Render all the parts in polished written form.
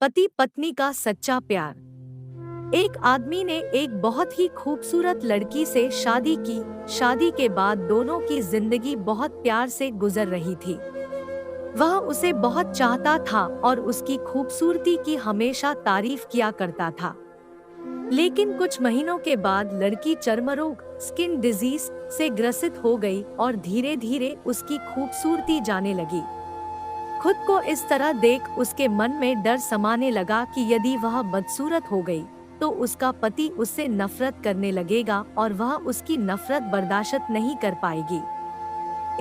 पति पत्नी का सच्चा प्यार। एक आदमी ने एक बहुत ही खूबसूरत लड़की से शादी की। शादी के बाद दोनों की जिंदगी बहुत प्यार से गुजर रही थी। वह उसे बहुत चाहता था और उसकी खूबसूरती की हमेशा तारीफ किया करता था। लेकिन कुछ महीनों के बाद लड़की चर्मरोग स्किन डिजीज से ग्रसित हो गई और धीरे धीरे उसकी खूबसूरती जाने लगी। खुद को इस तरह देख उसके मन में डर समाने लगा कि यदि वह बदसूरत हो गई तो उसका पति उससे नफरत करने लगेगा और वह उसकी नफरत बर्दाश्त नहीं कर पाएगी।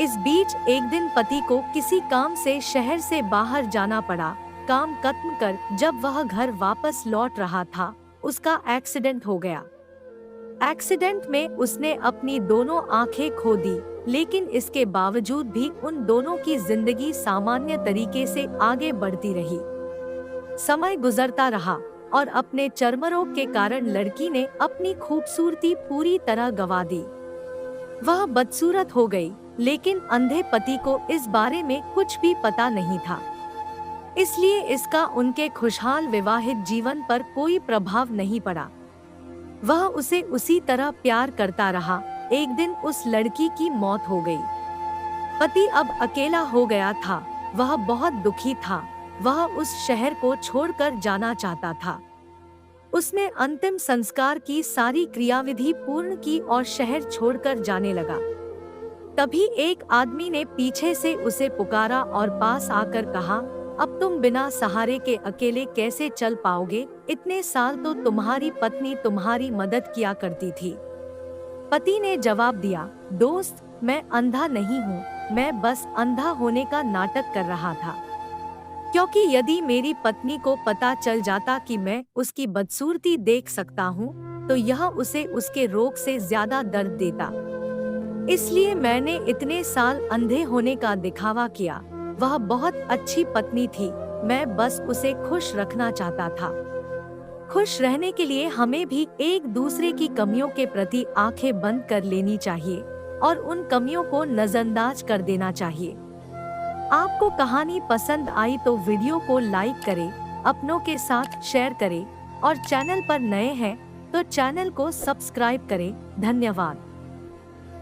इस बीच एक दिन पति को किसी काम से शहर से बाहर जाना पड़ा। काम खत्म कर जब वह घर वापस लौट रहा था, उसका एक्सीडेंट हो गया। एक्सीडेंट में उसने अपनी दोनों आंखें खो दी, लेकिन इसके बावजूद भी उन दोनों की जिंदगी सामान्य तरीके से आगे बढ़ती रही। समय गुजरता रहा और अपने चर्मरोग के कारण लड़की ने अपनी खूबसूरती पूरी तरह गंवा दी। वह बदसूरत हो गई, लेकिन अंधे पति को इस बारे में कुछ भी पता नहीं था। इसलिए इसका उनके खुशहाल विवाहित जीवन पर कोई प्रभाव नहीं पड़ा। वह उसे उसी तरह प्यार करता रहा। एक दिन उस लड़की की मौत हो गई। पति अब अकेला हो गया था। वह बहुत दुखी था। वह उस शहर को छोड़कर जाना चाहता था। उसने अंतिम संस्कार की सारी क्रियाविधि पूर्ण की और शहर छोड़कर जाने लगा। तभी एक आदमी ने पीछे से उसे पुकारा और पास आकर कहा, अब तुम बिना सहारे के अकेले कैसे चल पाओगे? इतने साल तो तुम्हारी पत्नी तुम्हारी मदद किया करती थी। पति ने जवाब दिया, दोस्त, मैं अंधा नहीं हूँ, मैं बस अंधा होने का नाटक कर रहा था। क्योंकि यदि मेरी पत्नी को पता चल जाता कि मैं उसकी बदसूरती देख सकता हूँ, तो यह उसे उसके रोग से ज्यादा दर्द देता। इसलिए मैंने इतने साल अंधे होने का दिखावा किया। वह बहुत अच्छी पत्नी थी, मैं बस उसे खुश रखना चाहता था। खुश रहने के लिए हमें भी एक दूसरे की कमियों के प्रति आंखें बंद कर लेनी चाहिए और उन कमियों को नजरअंदाज कर देना चाहिए। आपको कहानी पसंद आई तो वीडियो को लाइक करें, अपनों के साथ शेयर करें और चैनल पर नए हैं तो चैनल को सब्सक्राइब करें। धन्यवाद।